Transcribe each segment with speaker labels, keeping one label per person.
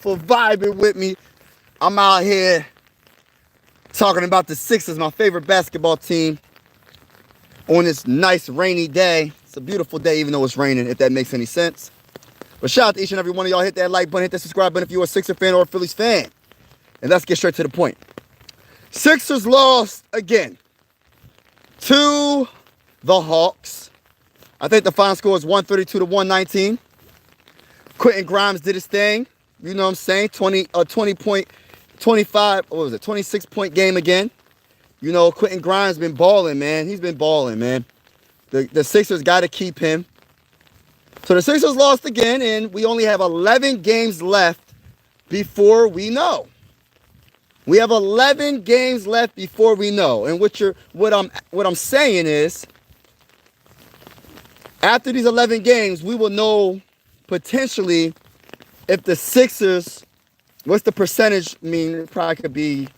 Speaker 1: for vibing with me. I'm out here talking about the Sixers, my favorite basketball team, on this nice rainy day. It's a beautiful day, even though it's raining, if that makes any sense. But shout out to each and every one of y'all. Hit that like button, hit that subscribe button if you're a Sixers fan or a Phillies fan. And let's get straight to the point. Sixers lost again to the Hawks. I think the final score is 132 to 119. Quentin Grimes did his thing. You know what I'm saying? 26 point game again. You know, Quentin Grimes been balling, man. He's been balling, man. The Sixers got to keep him. So the Sixers lost again, and we only have 11 games left before we know. We have 11 games left before we know. And what I'm saying is, after these 11 games, we will know potentially if the Sixers, what's the percentage? I mean, it probably could be,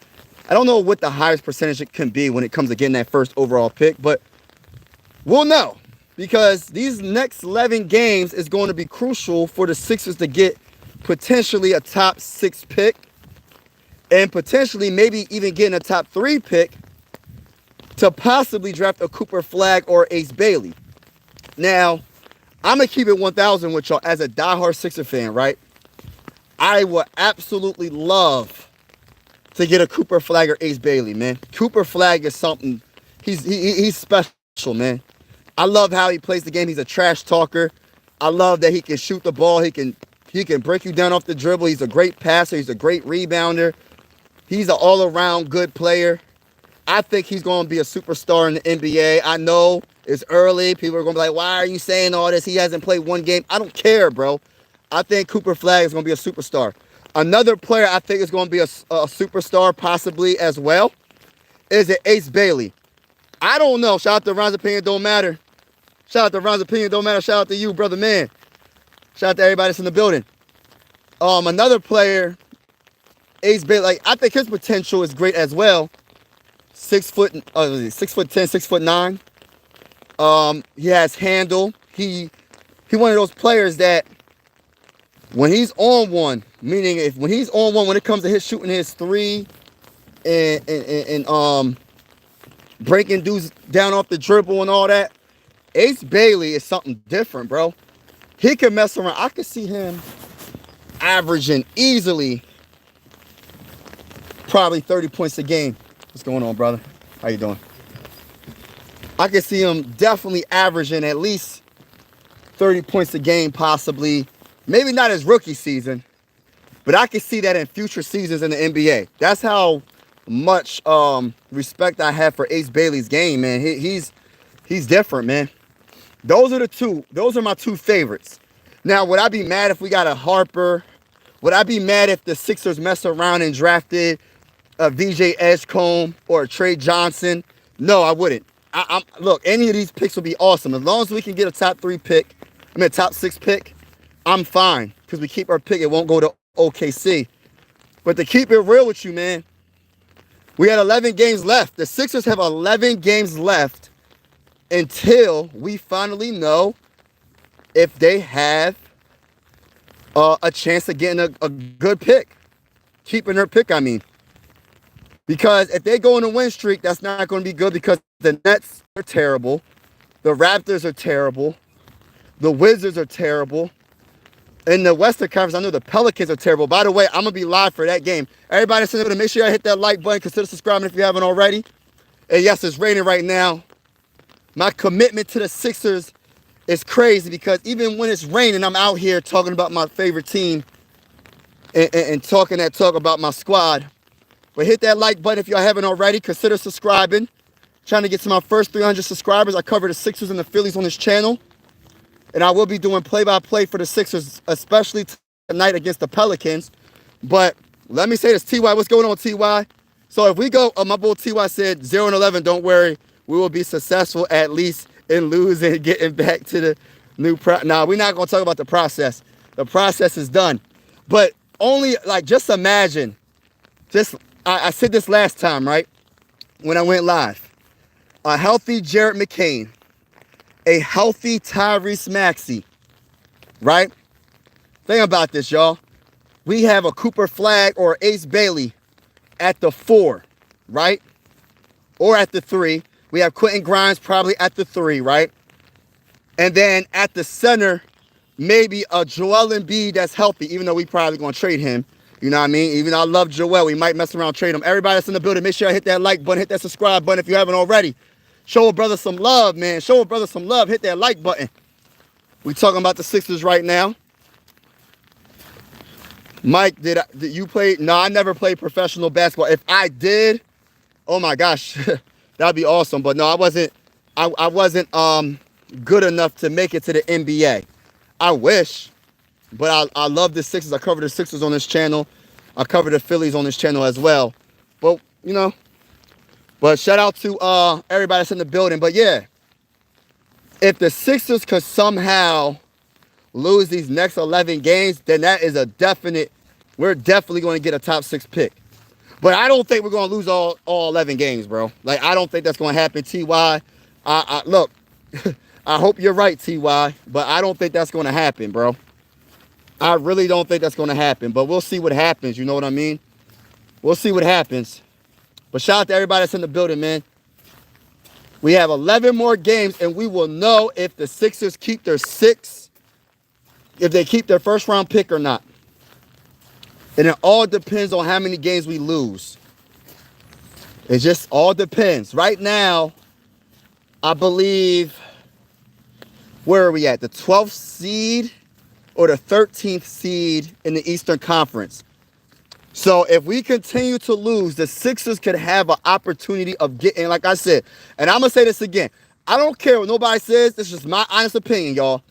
Speaker 1: I don't know what the highest percentage it can be when it comes to getting that first overall pick, but we'll know because these next 11 games is going to be crucial for the Sixers to get potentially a top 6 pick and potentially maybe even getting a top 3 pick to possibly draft a Cooper Flagg or Ace Bailey. Now, I'm going to keep it 1,000 with y'all as a diehard Sixer fan, right? I would absolutely love to get a Cooper Flagg or Ace Bailey, man. Cooper Flagg is something. He's special, man. I love how he plays the game. He's a trash talker. I love that he can shoot the ball. He can break you down off the dribble. He's a great passer. He's a great rebounder. He's an all-around good player. I think he's going to be a superstar in the NBA. I know it's early. People are going to be like, why are you saying all this? He hasn't played one game. I don't care, bro. I think Cooper Flagg is going to be a superstar. Another player I think is going to be a superstar possibly as well is it Ace Bailey. I don't know. Shout out to Ron's Opinion Don't Matter. Shout out to Ron's Opinion Don't Matter. Shout out to you, brother man. Shout out to everybody that's in the building. Another player, Ace Bailey, like I think his potential is great as well. 6'10", 6'9". He has handle. He one of those players that when he's on one, meaning when he's on one, when it comes to his shooting his three and breaking dudes down off the dribble and all that, Ace Bailey is something different, bro. He can mess around. I could see him averaging easily probably 30 points a game. What's going on, brother? How you doing? I can see him definitely averaging at least 30 points a game, possibly. Maybe not his rookie season, but I can see that in future seasons in the NBA. That's how much respect I have for Ace Bailey's game, man. He's different, man. Those are my two favorites. Now, would I be mad if we got a Harper? Would I be mad if the Sixers mess around and drafted a VJ Edgecombe or a Trey Johnson? No, I wouldn't. Look, any of these picks will be awesome. As long as we can get a top 6 pick, I'm fine. Because we keep our pick, it won't go to OKC. But to keep it real with you, man, we had 11 games left. The Sixers have 11 games left until we finally know if they have a chance of getting a good pick. Keeping their pick, I mean. Because if they go on a win streak, that's not going to be good because the Nets are terrible. The Raptors are terrible. The Wizards are terrible. In the Western Conference, I know the Pelicans are terrible. By the way, I'm going to be live for that game. Everybody send it, make sure you hit that like button. Consider subscribing if you haven't already. And yes, it's raining right now. My commitment to the Sixers is crazy because even when it's raining, I'm out here talking about my favorite team and talking that talk about my squad. But hit that like button if y'all haven't already. Consider subscribing. Trying to get to my first 300 subscribers. I cover the Sixers and the Phillies on this channel. And I will be doing play-by-play for the Sixers, especially tonight against the Pelicans. But let me say this, T.Y., what's going on, T.Y.? So if we go, my boy T.Y. said 0-11, don't worry. We will be successful at least in losing and getting back to the new Nah, we're not going to talk about the process. The process is done. But only, like, just imagine. I said this last time, right? When I went live. A healthy Jared McCain. A healthy Tyrese Maxey. Right? Think about this, y'all. we have a Cooper Flag or Ace Bailey at the 4, right? Or at the 3. We have Quentin Grimes probably at the 3, right? And then at the center, maybe a Joel Embiid that's healthy, even though we probably going to trade him. You know what I mean? Even though I love Joel, we might mess around and trade him. Everybody that's in the building, make sure you hit that like button, hit that subscribe button if you haven't already. Show a brother some love, man. Show a brother some love. Hit that like button. We talking about the Sixers right now. Mike, did you play? No, I never played professional basketball. If I did, oh my gosh, that'd be awesome. But no, I wasn't. I wasn't good enough to make it to the NBA. I wish, but I love the Sixers. I cover the Sixers on this channel. I cover the Phillies on this channel as well. But you know, but shout out to everybody that's in the building. But yeah, if the Sixers could somehow lose these next 11 games, then that is a definite, we're definitely going to get a top 6 pick. But I don't think we're going to lose all 11 games, bro. Like, I don't think that's going to happen, T.Y. Look, I hope you're right, T.Y., but I don't think that's going to happen, bro. I really don't think that's going to happen, but we'll see what happens, you know what I mean? We'll see what happens. But shout out to everybody that's in the building, man. We have 11 more games, and we will know if the Sixers keep their 6, if they keep their first round pick or not. And it all depends on how many games we lose. It just all depends. Right now, I believe, where are we at? The 12th seed or the 13th seed in the Eastern Conference. So if we continue to lose, the Sixers could have an opportunity of getting, like I said, and I'm going to say this again. I don't care what nobody says. This is just my honest opinion, y'all.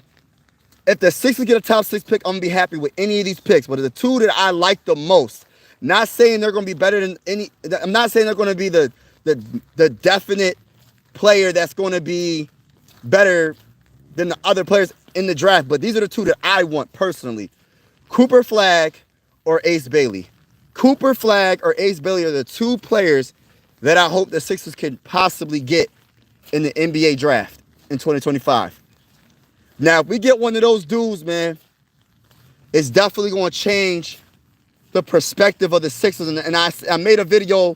Speaker 1: If the Sixers get a top 6 pick, I'm going to be happy with any of these picks. But the 2 that I like the most, not saying they're going to be better than any, I'm not saying they're going to be the definite player that's going to be better than the other players in the draft. But these are the 2 that I want personally. Cooper Flag or Ace Bailey. Cooper Flag or Ace Bailey are the 2 players that I hope the Sixers can possibly get in the NBA draft in 2025. Now, if we get one of those dudes, man, it's definitely going to change the perspective of the Sixers. And I made a video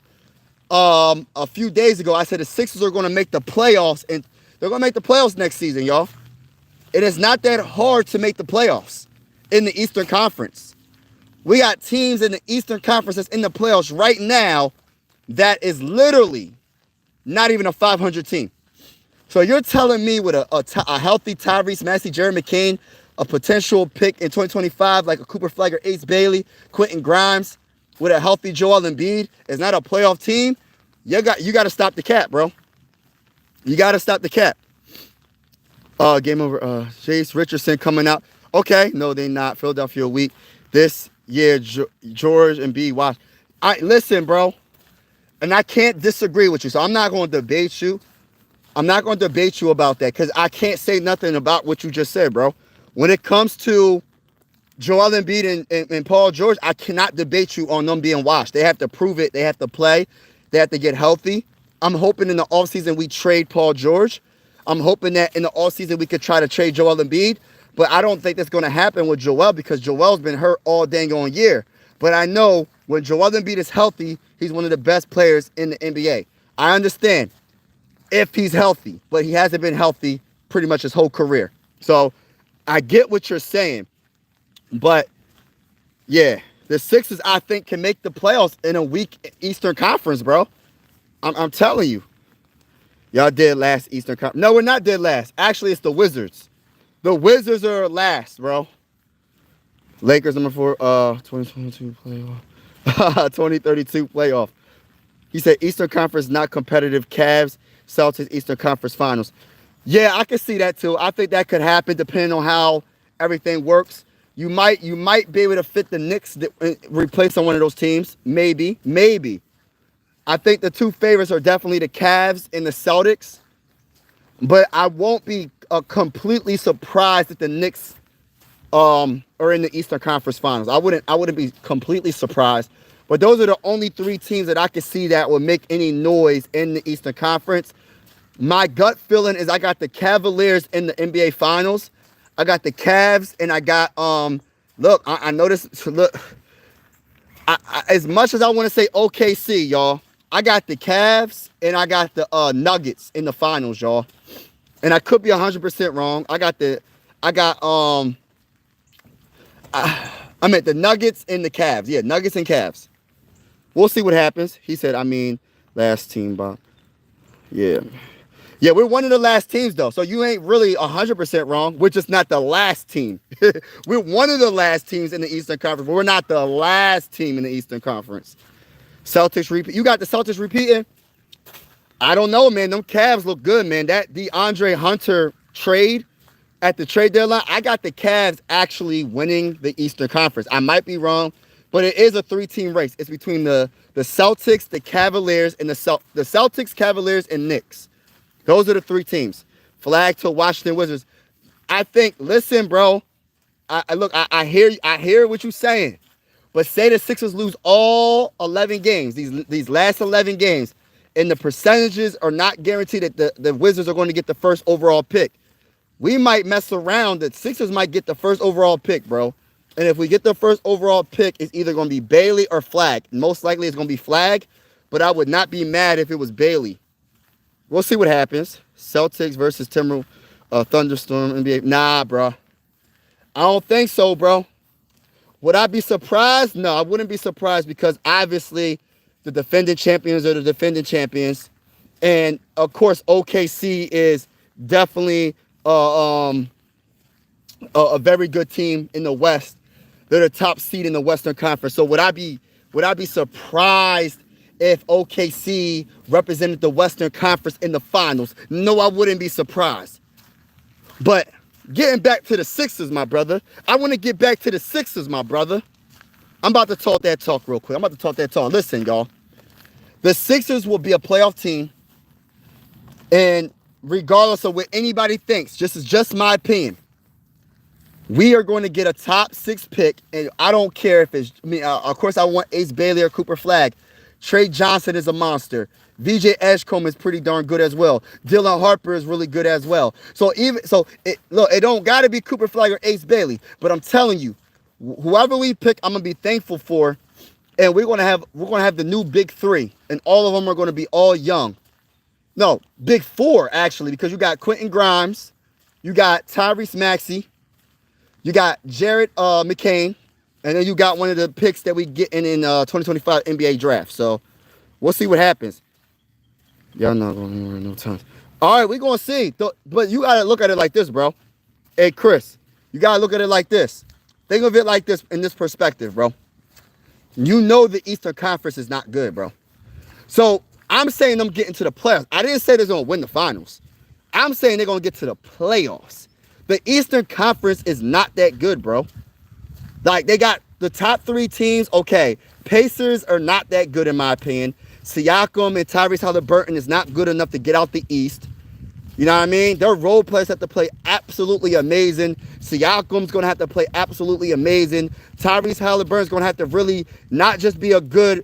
Speaker 1: a few days ago. I said the Sixers are going to make the playoffs, and they're going to make the playoffs next season, y'all. It is not that hard to make the playoffs in the Eastern Conference. We got teams in the Eastern Conference that's in the playoffs right now that is literally not even a 500 team. So you're telling me with a healthy Tyrese Maxey, Jared McCain, a potential pick in 2025 like a Cooper Flag or Ace Bailey, Quentin Grimes, with a healthy Joel Embiid is not a playoff team? You got to stop the cap, bro. You got to stop the cap. Game over. Chase Richardson coming out. Okay, no, they're not. Philadelphia weak this year. George Embiid. Watch. Listen, bro, and I can't disagree with you. So I'm not going to debate you. I'm not going to debate you about that because I can't say nothing about what you just said, bro. When it comes to Joel Embiid and Paul George, I cannot debate you on them being washed. They have to prove it. They have to play. They have to get healthy. I'm hoping in the offseason we trade Paul George. I'm hoping that in the offseason we could try to trade Joel Embiid. But I don't think that's going to happen with Joel because Joel's been hurt all dang on year. But I know when Joel Embiid is healthy, he's one of the best players in the NBA. I understand if he's healthy, but he hasn't been healthy pretty much his whole career. So I get what you're saying. But, yeah, the Sixers, I think, can make the playoffs in a weak Eastern Conference, bro. I'm telling you. Y'all dead last Eastern Conference. No, we're not dead last. Actually, it's the Wizards. The Wizards are last, bro. Lakers number 4, 2022 playoff. 2032 playoff. He said Eastern Conference not competitive. Cavs, Celtics, Eastern Conference Finals. Yeah, I can see that too. I think that could happen depending on how everything works. You might be able to fit the Knicks, replace on one of those teams. Maybe. I think the 2 favorites are definitely the Cavs and the Celtics. But I won't be completely surprised if the Knicks are in the Eastern Conference Finals. I wouldn't be completely surprised. But those are the only 3 teams that I can see that would make any noise in the Eastern Conference. My gut feeling is I got the Cavaliers in the NBA Finals. I got the Cavs, and I got look, I noticed. Look, As much as I want to say OKC, y'all, I got the Cavs and I got the Nuggets in the finals, y'all. And I could be 100% wrong. I meant the Nuggets and the Cavs. Yeah, Nuggets and Cavs. We'll see what happens. He said, I mean, last team, Bob. Yeah. Yeah, we're one of the last teams, though. So you ain't really 100% wrong. We're just not the last team. We're one of the last teams in the Eastern Conference, but we're not the last team in the Eastern Conference. Celtics repeat. You got the Celtics repeating? I don't know, man. Them Cavs look good, man. That DeAndre Hunter trade at the trade deadline, I got the Cavs actually winning the Eastern Conference. I might be wrong, but it is a three-team race. It's between the Celtics, the Cavaliers, and the Celtics, Cavaliers, and Knicks. Those are the three teams. Flag to Washington Wizards. I think, listen, bro. I hear what you're saying. But say the Sixers lose all 11 games, these last 11 games, and the percentages are not guaranteed that the Wizards are going to get the first overall pick. We might mess around. The Sixers might get the first overall pick, bro. And if we get the first overall pick, it's either going to be Bailey or Flag. Most likely it's going to be Flag, but I would not be mad if it was Bailey. We'll see what happens. Celtics versus Thunderstorm NBA. Nah, bro. I don't think so, bro. Would I be surprised? No, I wouldn't be surprised because obviously the defending champions are the defending champions. And, of course, OKC is definitely a very good team in the West. They're the top seed in the Western Conference. So would I be surprised if OKC represented the Western Conference in the finals? No, I wouldn't be surprised. But getting back to the Sixers, my brother. I want to get back to the Sixers, my brother. I'm about to talk that talk real quick. Listen, y'all. The Sixers will be a playoff team. And regardless of what anybody thinks, this is just my opinion, we are going to get a top 6 pick. And I don't care if it's, of course, I want Ace Bailey or Cooper Flag. Trey Johnson is a monster. VJ Edgecombe is pretty darn good as well. Dylan Harper is really good as well. It don't got to be Cooper Flag or Ace Bailey. But I'm telling you, whoever we pick, I'm going to be thankful for. And we're going to have the new big 3. And all of them are going to be all young. No, big 4, actually, because you got Quentin Grimes, you got Tyrese Maxey, you got Jared McCain, and then you got one of the picks that we get in 2025 NBA draft. So we'll see what happens. Y'all not going anywhere no time. All right, we're going to see. But you got to look at it like this, bro. Hey, Chris, you got to look at it like this. Think of it like this in this perspective, bro. You know the Eastern Conference is not good, bro. So I'm saying them getting to the playoffs. I didn't say they're going to win the finals. I'm saying they're going to get to the playoffs. The Eastern Conference is not that good, bro. Like, they got the top 3 teams. Okay, Pacers are not that good in my opinion. Siakam and Tyrese Halliburton is not good enough to get out the East. You know what I mean? Their role players have to play absolutely amazing. Siakam's going to have to play absolutely amazing. Tyrese Halliburton's going to have to really not just be a good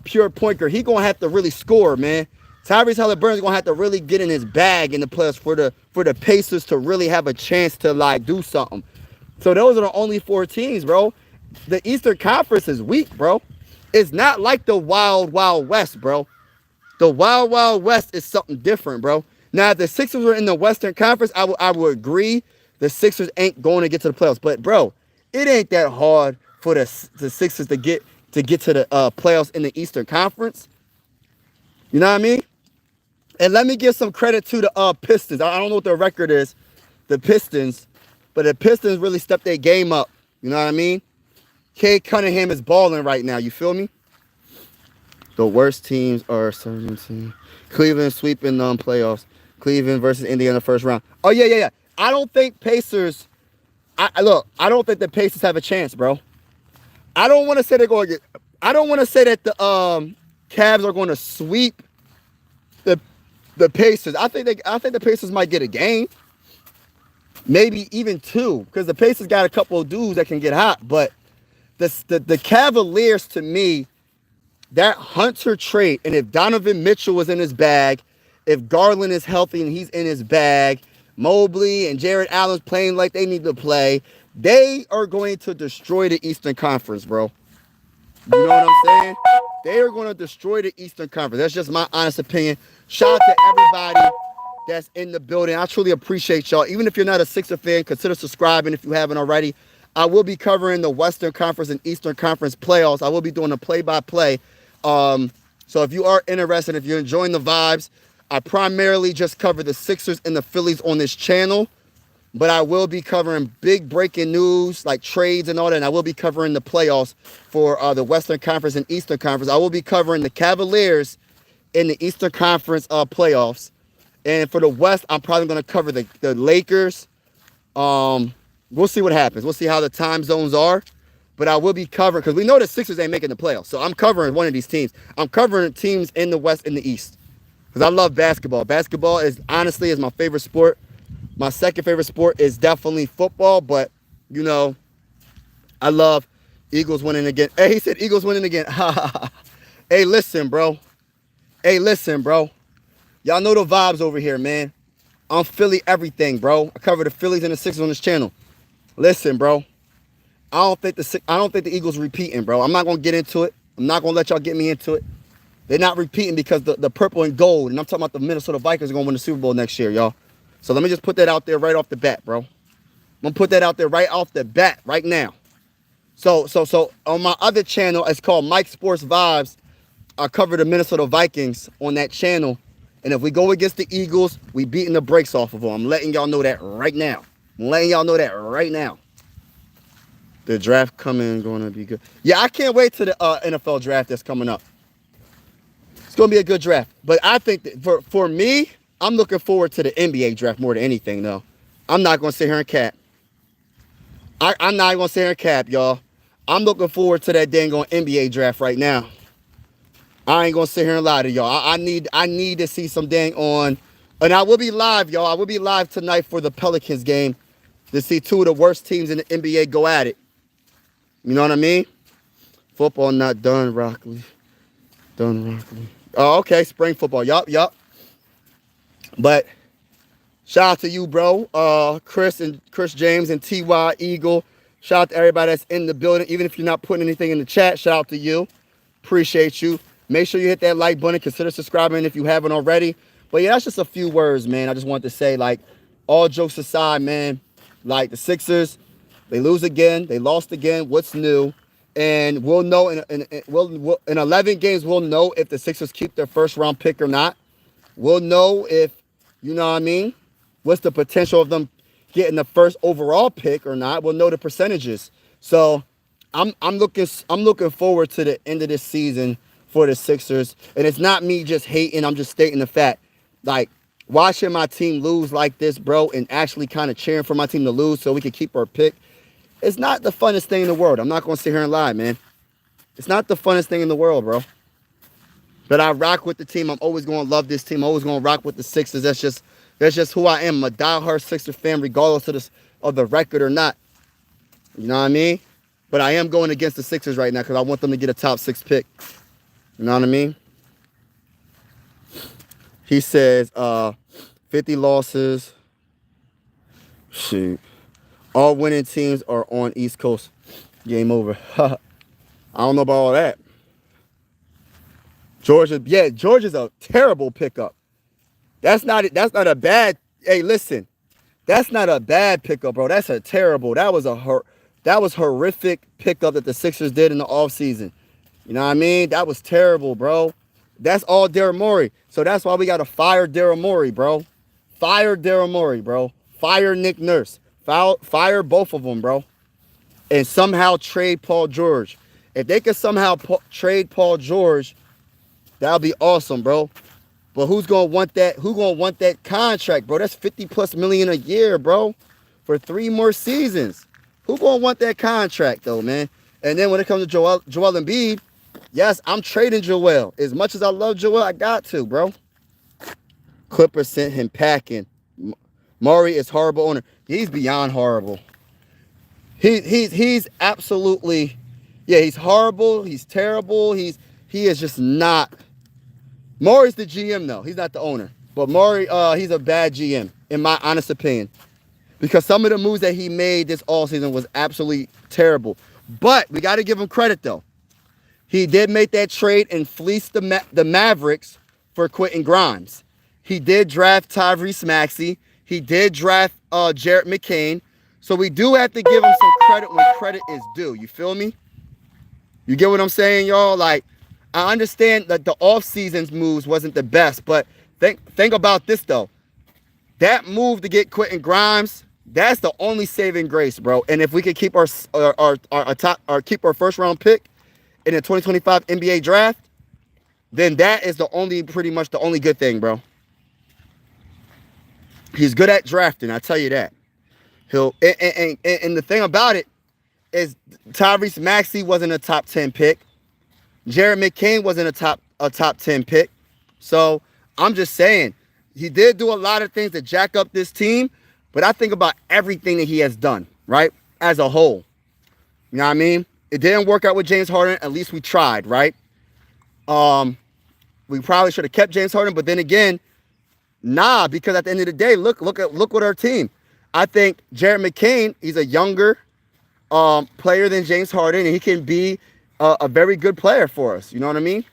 Speaker 1: pure point guard. He's going to have to really score, man. Tyrese Halliburton's going to have to really get in his bag in the playoffs for the Pacers to really have a chance to, like, do something. So those are the only 4 teams, bro. The Eastern Conference is weak, bro. It's not like the Wild Wild West, bro. The Wild Wild West is something different, bro. Now, if the Sixers were in the Western Conference, I would agree the Sixers ain't going to get to the playoffs. But, bro, it ain't that hard for the Sixers to get to the playoffs in the Eastern Conference. You know what I mean? And let me give some credit to the Pistons. I don't know what their record is, the Pistons, but the Pistons really stepped their game up. You know what I mean? Cade Cunningham is balling right now. You feel me? The worst teams are 17. Cleveland sweeping playoffs. Cleveland versus Indiana first round. Oh, yeah. I don't think Pacers. I don't think the Pacers have a chance, bro. I don't want to say they're going to get. I don't want to say that the Cavs are going to sweep the Pacers. I think the Pacers might get a game. Maybe even 2, because the Pacers got a couple of dudes that can get hot. But the Cavaliers, to me, that Hunter trade, and if Donovan Mitchell was in his bag, if Garland is healthy and he's in his bag, Mobley and Jared Allen's playing like they need to play, they are going to destroy the Eastern Conference, bro. You know what I'm saying? They are going to destroy the Eastern Conference. That's just my honest opinion. Shout out to everybody that's in the building. I truly appreciate y'all. Even if you're not a Sixer fan, consider subscribing if you haven't already. I will be covering the Western Conference and Eastern Conference playoffs. I will be doing a play-by-play. So if you are interested, if you're enjoying the vibes, I primarily just cover the Sixers and the Phillies on this channel. But I will be covering big breaking news like trades and all that. And I will be covering the playoffs for the Western Conference and Eastern Conference. I will be covering the Cavaliers in the Eastern Conference playoffs. And for the West, I'm probably going to cover the Lakers. We'll see what happens. We'll see how the time zones are. But I will be covering, because we know the Sixers ain't making the playoffs. So I'm covering one of these teams. I'm covering teams in the West and the East. Because I love basketball. Basketball is honestly my favorite sport. My second favorite sport is definitely football, but, you know, I love Eagles winning again. Hey, he said Eagles winning again. Hey, listen, bro. Hey, listen, bro. Y'all know the vibes over here, man. I'm Philly everything, bro. I cover the Phillies and the Sixers on this channel. Listen, bro. I don't think the Eagles repeating, bro. I'm not going to get into it. I'm not going to let y'all get me into it. They're not repeating because the purple and gold, and I'm talking about the Minnesota Vikings are going to win the Super Bowl next year, y'all. So let me just put that out there right off the bat, bro. I'm going to put that out there right off the bat right now. So on my other channel, it's called Mike Sports Vibes. I cover the Minnesota Vikings on that channel. And if we go against the Eagles, we beating the brakes off of them. I'm letting y'all know that right now. I'm letting y'all know that right now. The draft coming going to be good. Yeah, I can't wait to the NFL draft that's coming up. It's going to be a good draft. But I think that for me, I'm looking forward to the NBA draft more than anything, though. I'm not going to sit here and cap. I'm not going to sit here and cap, y'all. I'm looking forward to that dang on NBA draft right now. I ain't going to sit here and lie to y'all. I need to see some dang on. And I will be live, y'all. I will be live tonight for the Pelicans game to see two of the worst teams in the NBA go at it. You know what I mean? Football not done, Rockley. Done, Rockley. Oh, okay. Spring football. Yup. But shout out to you, bro. Chris James and T.Y. Eagle. Shout out to everybody that's in the building. Even if you're not putting anything in the chat, shout out to you. Appreciate you. Make sure you hit that like button. Consider subscribing if you haven't already. But yeah, that's just a few words, man. I just wanted to say, like, all jokes aside, man, like the Sixers, they lose again. They lost again. What's new? And we'll know in 11 games, we'll know if the Sixers keep their first round pick or not. We'll know if, you know what I mean, what's the potential of them getting the first overall pick or not. We'll know the percentages. So I'm looking forward to the end of this season for the Sixers. And it's not me just hating. I'm just stating the fact. Like, watching my team lose like this, bro, and actually kind of cheering for my team to lose so we can keep our pick, it's not the funnest thing in the world. I'm not going to sit here and lie, man. It's not the funnest thing in the world, bro. But I rock with the team. I'm always going to love this team. I'm always going to rock with the Sixers. That's just who I am. I'm a diehard Sixers fan, regardless of the record or not. You know what I mean? But I am going against the Sixers right now because I want them to get a top 6 pick. You know what I mean? He says 50 losses. Shoot. All winning teams are on East Coast. Game over. I don't know about all that. Georgia's a terrible pickup. That's not a bad. Hey, listen. That's not a bad pickup, bro. That's a terrible. That was horrific pickup that the Sixers did in the offseason. You know what I mean? That was terrible, bro. That's all Daryl Morey. So that's why we got to fire Daryl Morey, bro. Fire Daryl Morey, bro. Fire Nick Nurse. Fire both of them, bro. And somehow trade Paul George. If they could somehow trade Paul George, that'll be awesome, bro. But who's gonna want that? Who's gonna want that contract, bro? That's $50+ million a year, bro, for 3 more seasons. Who gonna want that contract, though, man? And then when it comes to Joel Embiid, yes, I'm trading Joel. As much as I love Joel, I got to, bro. Clippers sent him packing. Murray is horrible owner. He's beyond horrible. He's absolutely, yeah, he's horrible. He's terrible. He is just not. Murray's the GM, though. He's not the owner. But Murray, he's a bad GM, in my honest opinion. Because some of the moves that he made this offseason was absolutely terrible. But we got to give him credit, though. He did make that trade and fleece the Mavericks for Quentin Grimes. He did draft Tyrese Maxey. He did draft Jared McCain. So we do have to give him some credit when credit is due. You feel me? You get what I'm saying, y'all? Like, I understand that the off-season's moves wasn't the best, but think about this, though. That move to get Quentin Grimes, that's the only saving grace, bro. And if we could keep our first round pick in the 2025 NBA draft, then that is pretty much the only good thing, bro. He's good at drafting, I tell you that. And the thing about it is Tyrese Maxey wasn't a top 10 pick. Jared McCain wasn't a top 10 pick. So I'm just saying, he did do a lot of things to jack up this team, but I think about everything that he has done, right? As a whole. You know what I mean? It didn't work out with James Harden. At least we tried, right? We probably should have kept James Harden, but then again, nah, because at the end of the day, look what our team. I think Jared McCain, he's a younger player than James Harden, and he can be a very good player for us. You know what I mean?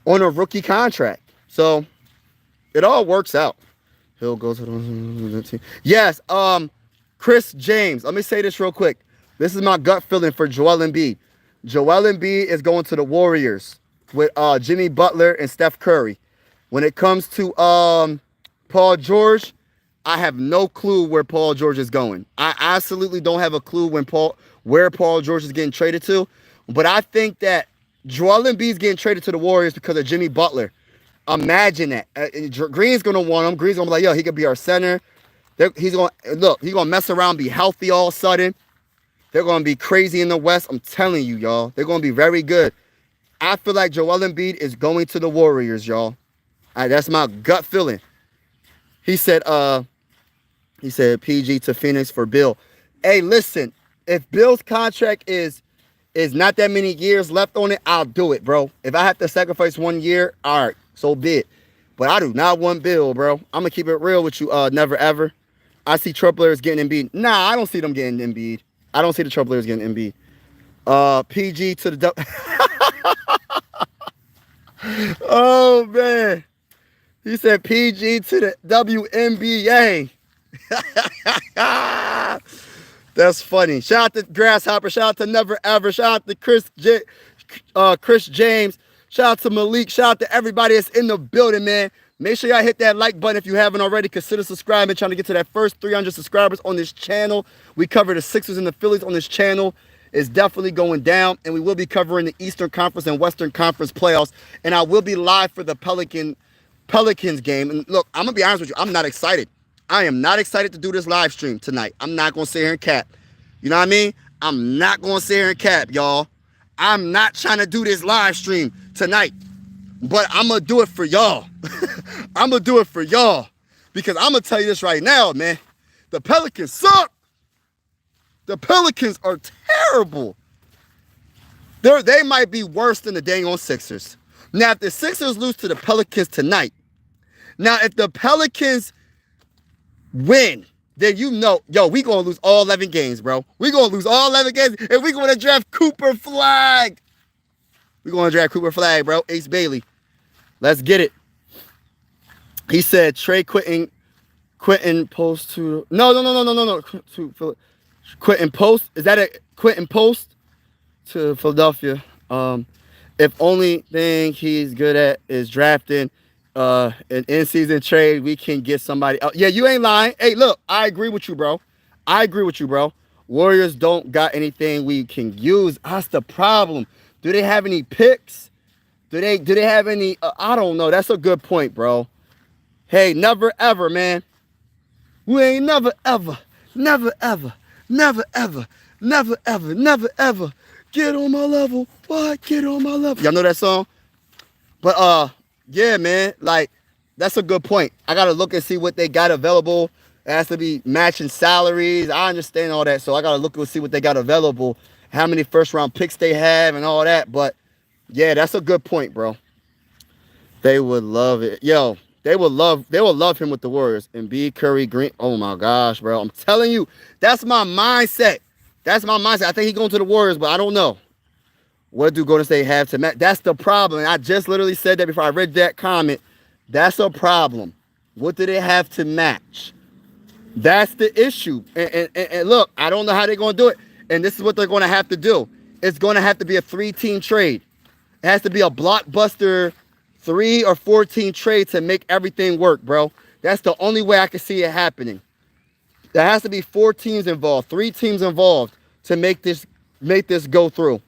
Speaker 1: On a rookie contract. So it all works out. He'll go to the team. Yes, Chris James. Let me say this real quick. This is my gut feeling for Joel Embiid. Joel Embiid is going to the Warriors with Jimmy Butler and Steph Curry. When it comes to Paul George, I have no clue where Paul George is going. I absolutely don't have a clue where Paul George is getting traded to. But I think that Joel Embiid is getting traded to the Warriors because of Jimmy Butler. Imagine that. Green's going to want him. Green's going to be like, yo, he could be our center. He's going to mess around, be healthy all of a sudden. They're going to be crazy in the West. I'm telling you, y'all. They're going to be very good. I feel like Joel Embiid is going to the Warriors, y'all. That's my gut feeling. He said PG to Phoenix for Bill. Hey, listen, if Bill's contract is not that many years left on it, I'll do it, bro. If I have to sacrifice 1 year, all right, so be it. But I do not want Bill, bro. I'm going to keep it real with you, never ever. I see Trailblazers getting Embiid. Nah, I don't see them getting Embiid. I don't see the Trailblazers getting Embiid. PG to the... Oh, man. He said PG to the WNBA. That's funny. Shout out to Grasshopper. Shout out to Never Ever. Shout out to Chris James. Shout out to Malik. Shout out to everybody that's in the building, man. Make sure y'all hit that like button if you haven't already. Consider subscribing. Trying to get to that first 300 subscribers on this channel. We cover the Sixers and the Phillies on this channel. It's definitely going down. And we will be covering the Eastern Conference and Western Conference playoffs. And I will be live for the Pelicans game. And look, I'm going to be honest with you. I'm not excited. I am not excited to do this live stream tonight. I'm not going to sit here and cap. You know what I mean? I'm not going to sit here and cap, y'all. I'm not trying to do this live stream tonight. But I'm going to do it for y'all. I'm going to do it for y'all. Because I'm going to tell you this right now, man. The Pelicans suck. The Pelicans are terrible. They might be worse than the dang on Sixers. Now, if the Sixers lose to the Pelicans tonight, now if the Pelicans win, then you know, yo, we going to lose all 11 games, bro. We going to lose all 11 games, and we going to draft Cooper Flag. We going to draft Cooper Flag, bro. Ace Bailey. Let's get it. He said, trade Quentin Post to... No. Quentin Post. Is that a Quentin Post to Philadelphia? If only thing he's good at is drafting an in-season trade, we can get somebody else. Yeah, you ain't lying. Hey, look, I agree with you, bro. Warriors don't got anything we can use. That's the problem. Do they have any picks? Do they have any? I don't know. That's a good point, bro. Hey, never ever, man. We ain't never ever get on my level. What? Get on my level. Y'all know that song? But yeah, man. Like, that's a good point. I gotta look and see what they got available. It has to be matching salaries. I understand all that, so I gotta look and see what they got available, how many first-round picks they have, and all that. But yeah, that's a good point, bro. They would love it. Yo, they would love him with the Warriors. Embiid, Curry, Green. Oh my gosh, bro. I'm telling you, that's my mindset. I think he's going to the Warriors, but I don't know. What do Golden State have to match? That's the problem. And I just literally said that before I read that comment. That's a problem. What do they have to match? That's the issue. And look, I don't know how they're going to do it. And this is what they're going to have to do. It's going to have to be a 3-team trade. It has to be a blockbuster 3 or 4-team trade to make everything work, bro. That's the only way I can see it happening. There has to be 4 teams involved, 3 teams involved to make this go through.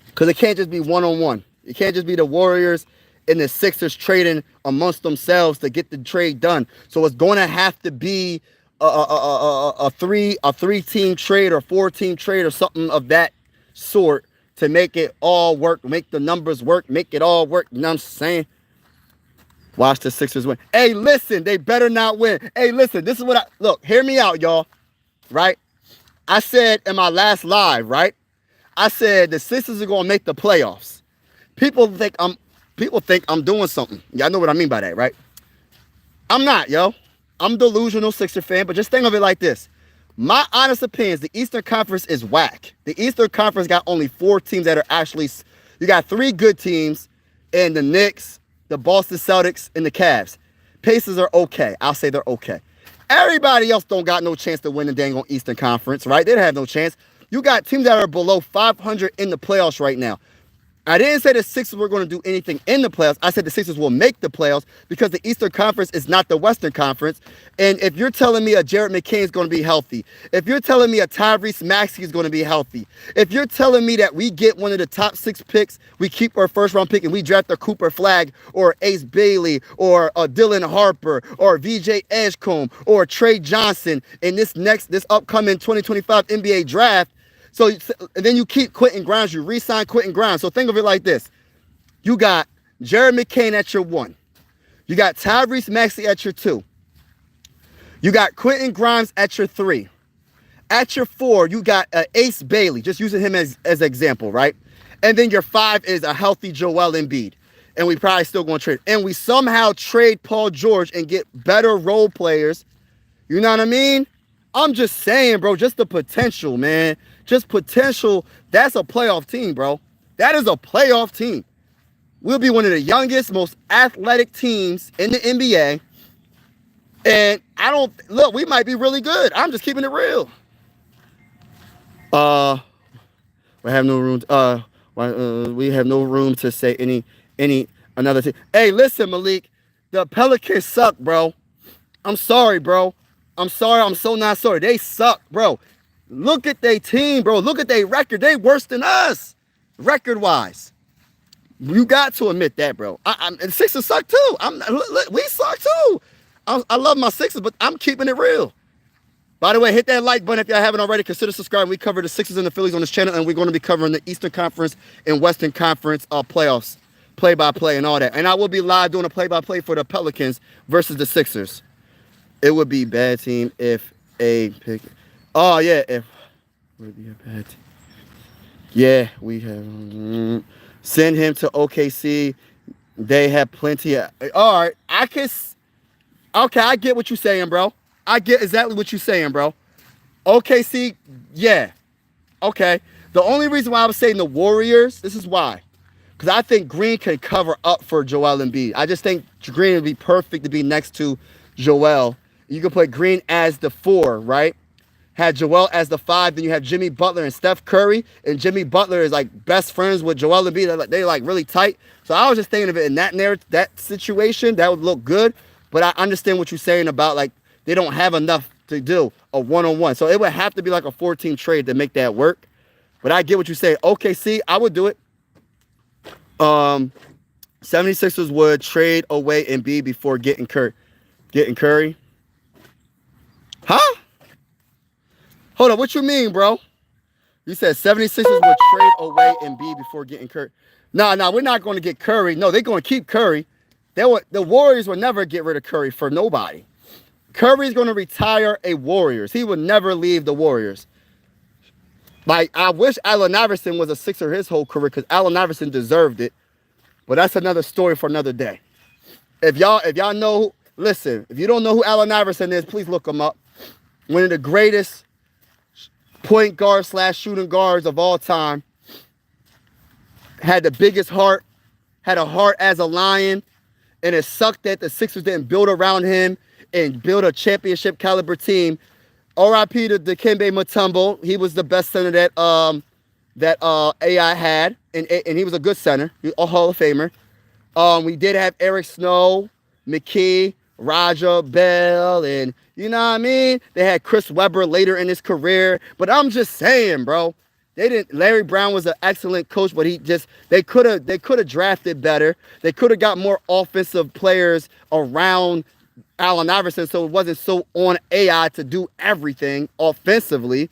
Speaker 1: Because it can't just be one-on-one. It can't just be the Warriors and the Sixers trading amongst themselves to get the trade done. So it's going to have to be a 3-team trade or 4-team trade or something of that sort to make it all work, make the numbers work, make it all work. You know what I'm saying? Watch the Sixers win. Hey, listen, they better not win. Hey, listen, this is what look, hear me out, y'all. Right? I said in my last live, right? I said the Sixers are going to make the playoffs. People think I'm doing something. Y'all know what I mean by that, right? I'm not, yo. I'm a delusional Sixer fan, but just think of it like this. My honest opinion is the Eastern Conference is whack. The Eastern Conference got only 4 teams that are actually... You got 3 good teams, and the Knicks, the Boston Celtics, and the Cavs. Pacers are okay. I'll say they're okay. Everybody else don't got no chance to win the dang on Eastern Conference, right? They don't have no chance. You got teams that are below 500 in the playoffs right now. I didn't say the Sixers were going to do anything in the playoffs. I said the Sixers will make the playoffs because the Eastern Conference is not the Western Conference. And if you're telling me a Jared McCain is going to be healthy, if you're telling me a Tyrese Maxey is going to be healthy, if you're telling me that we get one of the top 6 picks, we keep our first-round pick and we draft a Cooper Flagg or Ace Bailey or a Dylan Harper or VJ Edgecombe or Trey Johnson in this upcoming 2025 NBA draft, so and then you keep Quentin Grimes, you re-sign Quentin Grimes. So think of it like this. You got Jared McCain at your 1. You got Tyrese Maxey at your 2. You got Quentin Grimes at your 3. At your 4, you got Ace Bailey, just using him as an example, right? And then your 5 is a healthy Joel Embiid. And we probably still going to trade. And we somehow trade Paul George and get better role players. You know what I mean? I'm just saying, bro, just the potential, man. Just potential. That's a playoff team, bro. That is a playoff team. We'll be one of the youngest, most athletic teams in the NBA. And look, we might be really good. I'm just keeping it real. We have no room. We have no room to say any another team. Hey, listen, Malik, the Pelicans suck, bro. I'm sorry, bro. I'm sorry. I'm so not sorry. They suck, bro. Look at their team, bro. Look at their record. They worse than us, record-wise. You got to admit that, bro. The Sixers suck too. We suck too. I love my Sixers, but I'm keeping it real. By the way, hit that like button if y'all haven't already. Consider subscribing. We cover the Sixers and the Phillies on this channel, and we're going to be covering the Eastern Conference and Western Conference playoffs, play-by-play and all that. And I will be live doing a play-by-play for the Pelicans versus the Sixers. It would be a bad team if a pick... Oh, yeah, if... Would be a bad team. Yeah, we have... Send him to OKC. They have plenty of... All right, Okay, I get what you're saying, bro. I get exactly what you're saying, bro. OKC, yeah. Okay. The only reason why I was saying the Warriors, this is why. Because I think Green can cover up for Joel Embiid. I just think Green would be perfect to be next to Joel. You can put Green as the 4, right? Had Joel as the 5, then you have Jimmy Butler and Steph Curry. And Jimmy Butler is like best friends with Joel Embiid. They're like really tight. So I was just thinking of it in that situation. That would look good. But I understand what you're saying about like they don't have enough to do a one-on-one. So it would have to be like a 4-team trade to make that work. But I get what you're saying. OKC, I would do it. 76ers would trade away Embiid before getting Curry. Huh? Hold on, what you mean, bro? You said 76ers would trade away Embiid before getting Curry. No, we're not going to get Curry. No, they're going to keep Curry. The Warriors will never get rid of Curry for nobody. Curry's going to retire a Warriors. He would never leave the Warriors. Like, I wish Allen Iverson was a Sixer his whole career because Allen Iverson deserved it. But that's another story for another day. If y'all know, listen, if you don't know who Allen Iverson is, please look him up. One of the greatest point guard / shooting guards of all time. had the biggest heart, had a heart as a lion, and it sucked that the Sixers didn't build around him and build a championship caliber team. R.I.P. to Dikembe Mutombo. He was the best center that AI had, and he was a good center, a Hall of Famer. We did have Eric Snow, McKee, Raja Bell, and you know what I mean? They had Chris Webber later in his career. But I'm just saying, bro. Larry Brown was an excellent coach, but they could have drafted better. They could have got more offensive players around Allen Iverson so it wasn't so on AI to do everything offensively.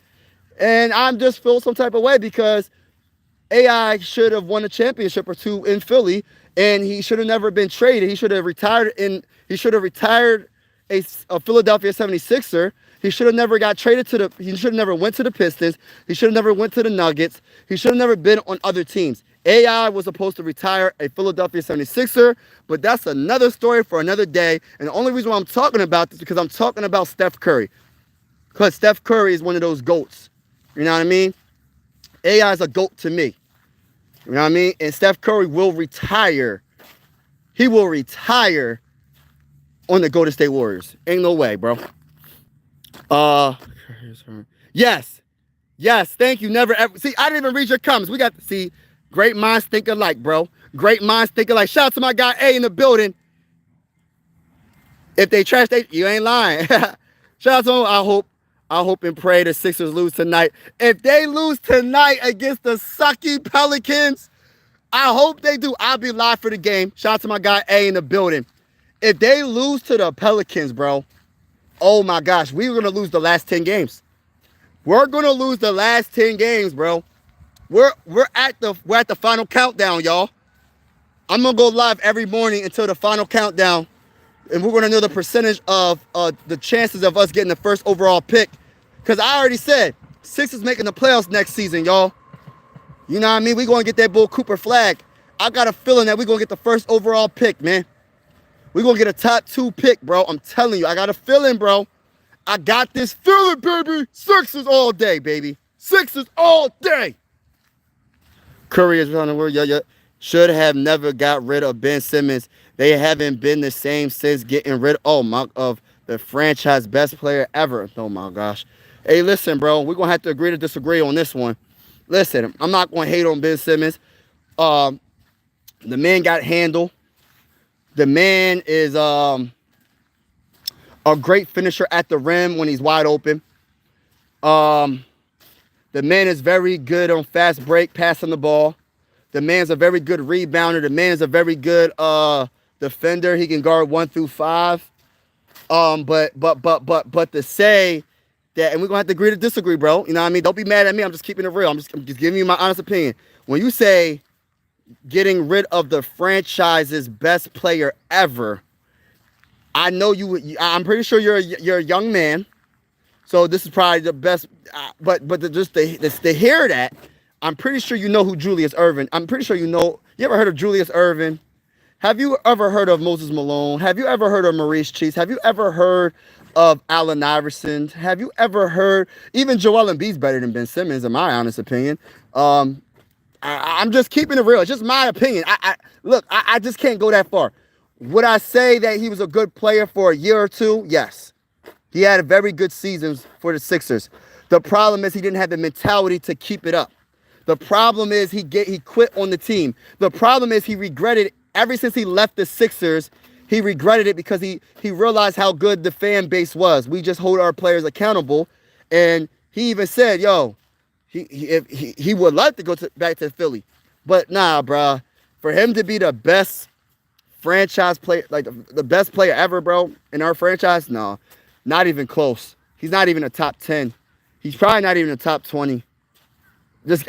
Speaker 1: And I'm just feel some type of way because AI should have won a championship or two in Philly, and he should have never been traded. He should have retired a Philadelphia 76er. He should have never got traded he should have never went to the Pistons. He should have never went to the Nuggets. He should have never been on other teams. AI was supposed to retire a Philadelphia 76er, but that's another story for another day. And the only reason why I'm talking about this is because I'm talking about Steph Curry. Because Steph Curry is one of those GOATs. You know what I mean? AI is a GOAT to me. You know what I mean? And Steph Curry will retire. He will retire on the Golden State Warriors. Ain't no way, bro. Yes. Yes, thank you. Never ever. See, I didn't even read your comments. We got to see great minds think alike, bro. Great minds think alike. Shout out to my guy A in the building. If they trash, you ain't lying. Shout out to him. I hope and pray the Sixers lose tonight. If they lose tonight against the sucky Pelicans, I hope they do. I'll be live for the game. Shout out to my guy A in the building. If they lose to the Pelicans, bro, oh my gosh, we're going to lose the last 10 games. We're going to lose the last 10 games, bro. We're at the final countdown, y'all. I'm going to go live every morning until the final countdown. And we're going to know the percentage of the chances of us getting the first overall pick. Because I already said, Sixers making the playoffs next season, y'all. You know what I mean? We're going to get that Bull Cooper flag. I got a feeling that we're going to get the first overall pick, man. We're going to get a top 2 pick, bro. I'm telling you. I got a feeling, bro. I got this feeling, baby. Sixers all day, baby. Sixers all day. Curry is on the word. Yeah. Should have never got rid of Ben Simmons. They haven't been the same since getting rid of the franchise best player ever. Oh, my gosh. Hey, listen, bro. We're going to have to agree to disagree on this one. Listen, I'm not going to hate on Ben Simmons. The man got handled. The man is a great finisher at the rim when he's wide open. The man is very good on fast break, passing the ball. The man's a very good rebounder. The man's a very good defender. He can guard 1 through 5. But to say that, and we're gonna have to agree to disagree, bro. You know what I mean? Don't be mad at me. I'm just keeping it real. I'm just giving you my honest opinion. When you say getting rid of the franchise's best player ever, I know I'm pretty sure you're a young man, so this is probably the best. But just to hear that, I'm pretty sure you know who Julius Erving. I'm pretty sure you know. You ever heard of Julius Erving? Have you ever heard of Moses Malone? Have you ever heard of Maurice Cheeks? Have you ever heard of Allen Iverson? Have you ever heard? Even Joel Embiid's better than Ben Simmons, in my honest opinion. I'm just keeping it real. It's just my opinion. I just can't go that far. Would I say that he was a good player for a year or two? Yes. He had a very good seasons for the Sixers. The problem is he didn't have the mentality to keep it up. The problem is he quit on the team. The problem is he regretted ever since he left the Sixers. He regretted it because he realized how good the fan base was. We just hold our players accountable. And he even said, yo, he would like to go back to Philly. But nah, bro. For him to be the best franchise player, like the best player ever, bro, in our franchise, no. Not even close. He's not even a top 10. He's probably not even a top 20.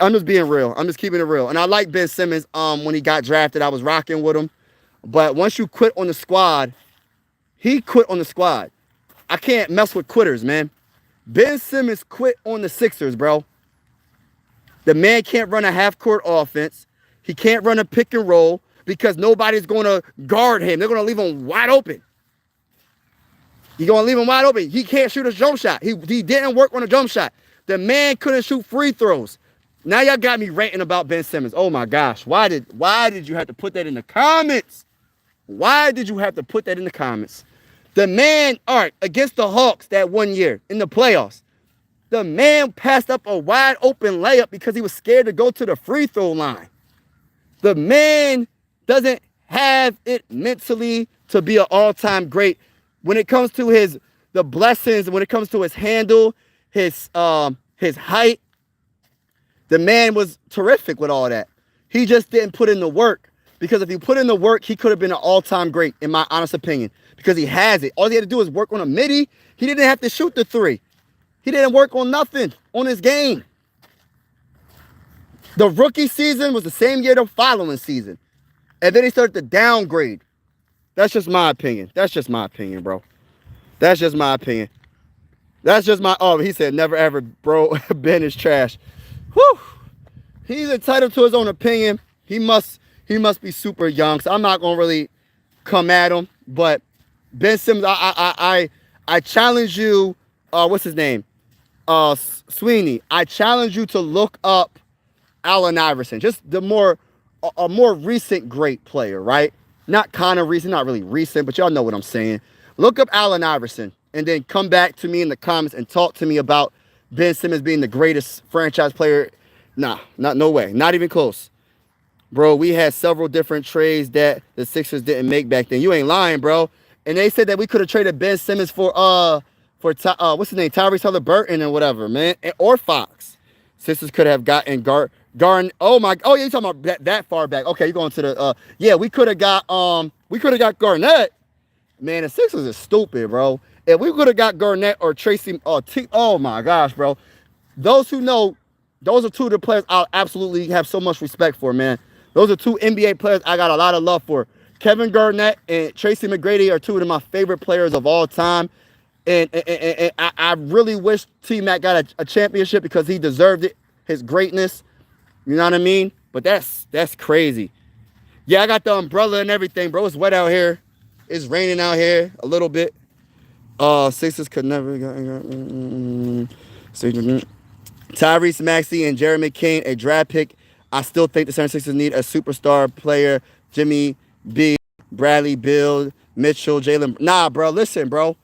Speaker 1: I'm just being real. I'm just keeping it real. And I like Ben Simmons. When he got drafted, I was rocking with him. But once you quit on the squad, he quit on the squad. I can't mess with quitters, man. Ben Simmons quit on the Sixers, bro. The man can't run a half-court offense. He can't run a pick and roll because nobody's going to guard him. They're going to leave him wide open. You're going to leave him wide open. He can't shoot a jump shot. He didn't work on a jump shot. The man couldn't shoot free throws. Now y'all got me ranting about Ben Simmons. Oh my gosh. Why did you have to put that in the comments? Why did you have to put that in the comments? The man, all right, against the Hawks that 1 year in the playoffs, the man passed up a wide open layup because he was scared to go to the free throw line. The man doesn't have it mentally to be an all-time great. When it comes to the blessings, when it comes to his handle, his height, the man was terrific with all that. He just didn't put in the work. Because if he put in the work, he could have been an all-time great, in my honest opinion. Because he has it. All he had to do was work on a midi. He didn't have to shoot the three. He didn't work on nothing on his game. The rookie season was the same year the following season. And then he started to downgrade. That's just my opinion. That's just my opinion, bro. That's just my opinion. That's just my... Oh, he said never ever, bro. Ben is trash. Whew. He's entitled to his own opinion. He must be super young. So I'm not going to really come at him. But Ben Simmons, I challenge you... what's his name? Sweeney. I challenge you to look up Allen Iverson. Just a more recent great player, right? Not kind of recent, not really recent, but y'all know what I'm saying. Look up Allen Iverson and then come back to me in the comments and talk to me about Ben Simmons being the greatest franchise player. Nah, no way. Not even close. Bro, we had several different trades that the Sixers didn't make back then. You ain't lying, bro. And they said that we could have traded Ben Simmons for what's his name? Tyrese Haliburton or whatever, man. Or Fox. Sixers could have gotten Garn. Oh yeah, you talking about that far back. Okay, you going to the yeah, we could have got Garnett. Man, the Sixers is stupid, bro. If we could have got Garnett or Tracy oh my gosh, bro. Those who know, those are two of the players I'll absolutely have so much respect for, man. Those are two NBA players I got a lot of love for. Kevin Garnett and Tracy McGrady are two of my favorite players of all time. And I really wish T-Mac got a championship because he deserved it, his greatness. You know what I mean? But that's crazy. Yeah, I got the umbrella and everything, bro. It's wet out here. It's raining out here a little bit. Sixers could never Tyrese Maxey and Jeremy King, a draft pick. I still think the 76ers need a superstar player. Jimmy B, Bradley, Bill, Mitchell, Jalen. Nah, bro, listen, bro.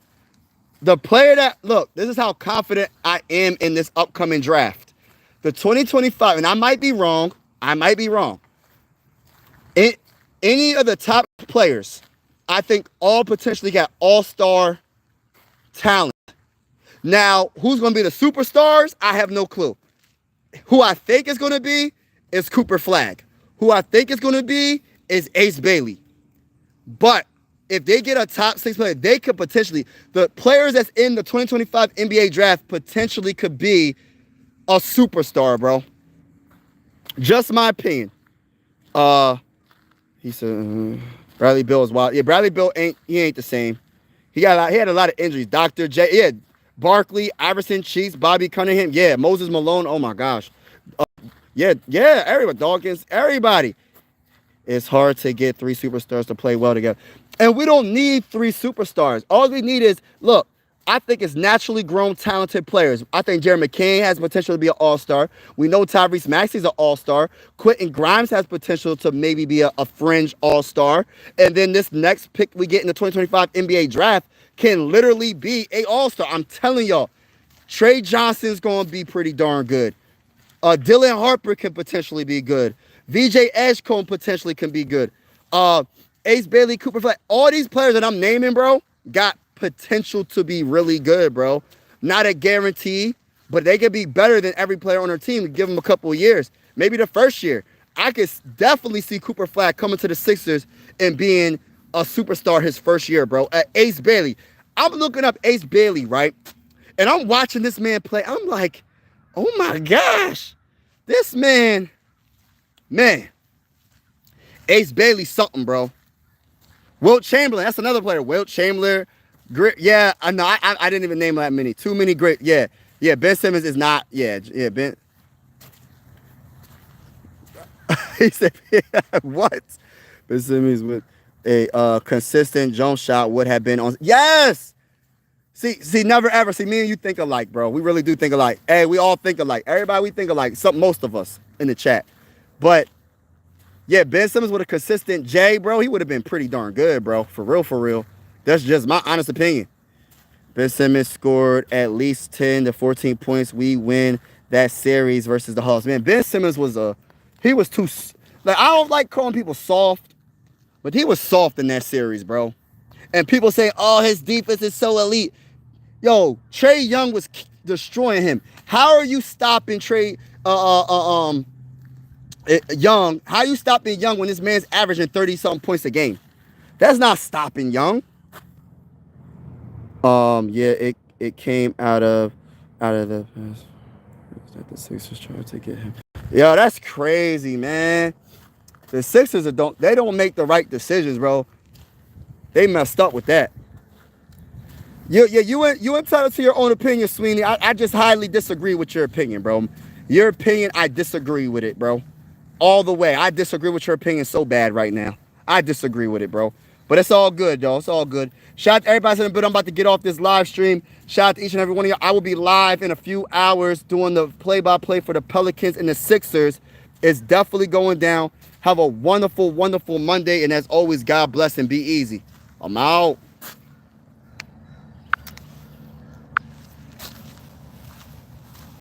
Speaker 1: The player that, look, this is how confident I am in this upcoming draft. The 2025, and I might be wrong. Any of the top players, I think all potentially got all-star talent. Now, who's going to be the superstars? I have no clue. Who I think is going to be is Cooper Flagg. Who I think is going to be is Ace Bailey. But if they get a top 6 player, they could potentially, the players that's in the 2025 NBA draft potentially could be a superstar, bro. Just my opinion. He said Bradley Beal is wild. Yeah, Bradley Beal ain't the same. He had a lot of injuries. Dr. J, yeah, Barkley, Iverson, Cheeks, Bobby Cunningham, yeah, Moses Malone. Oh my gosh. Yeah, everybody, Dawkins, everybody. It's hard to get 3 superstars to play well together. And we don't need 3 superstars. All we need is, look, I think it's naturally grown, talented players. I think Jeremy King has potential to be an all-star. We know Tyrese Maxey's an all-star. Quentin Grimes has potential to maybe be a fringe all-star. And then this next pick we get in the 2025 NBA draft can literally be a all-star. I'm telling y'all, Trey Johnson's going to be pretty darn good. Dylan Harper can potentially be good. VJ Edgecombe potentially can be good. Ace Bailey, Cooper Flagg, all these players that I'm naming, bro, got potential to be really good, bro. Not a guarantee, but they could be better than every player on their team. Give them a couple of years. Maybe the first year. I could definitely see Cooper Flagg coming to the Sixers and being a superstar his first year, bro. Ace Bailey. I'm looking up Ace Bailey, right? And I'm watching this man play. I'm like, oh my gosh. This man. Ace Bailey something, bro. Wilt Chamberlain. That's another player. Wilt Chamberlain. Great. Yeah, I know. I didn't even name that many. Too many great. Yeah. Ben Simmons is not. Yeah. Ben. He said, what? Ben Simmons with a consistent jump shot would have been on. Yes. See, never ever. See, me and you think alike, bro. We really do think alike. Hey, we all think alike. Everybody, we think alike. Most of us in the chat. But yeah, Ben Simmons with a consistent J, bro, he would have been pretty darn good, bro. For real, for real. That's just my honest opinion. Ben Simmons scored at least 10 to 14 points. We win that series versus the Hawks. Man, Ben Simmons was he was too, like, I don't like calling people soft, but he was soft in that series, bro. And people say, oh, his defense is so elite. Yo, Trae Young was destroying him. How are you stopping Trae Young? How are you stopping Young when this man's averaging 30-something points a game? That's not stopping Young. Yeah, it came out of the Sixers trying to get him. Yo, that's crazy, man. The Sixers don't make the right decisions, bro. They messed up with that. You entitled to your own opinion, Sweeney. I just highly disagree with your opinion, bro. Your opinion, I disagree with it, bro. All the way. I disagree with your opinion so bad right now. I disagree with it, bro. But it's all good, though. It's all good. Shout out to everybody in the building. I'm about to get off this live stream. Shout out to each and every one of you. I will be live in a few hours doing the play-by-play for the Pelicans and the Sixers. It's definitely going down. Have a wonderful, wonderful Monday. And as always, God bless and be easy. I'm out.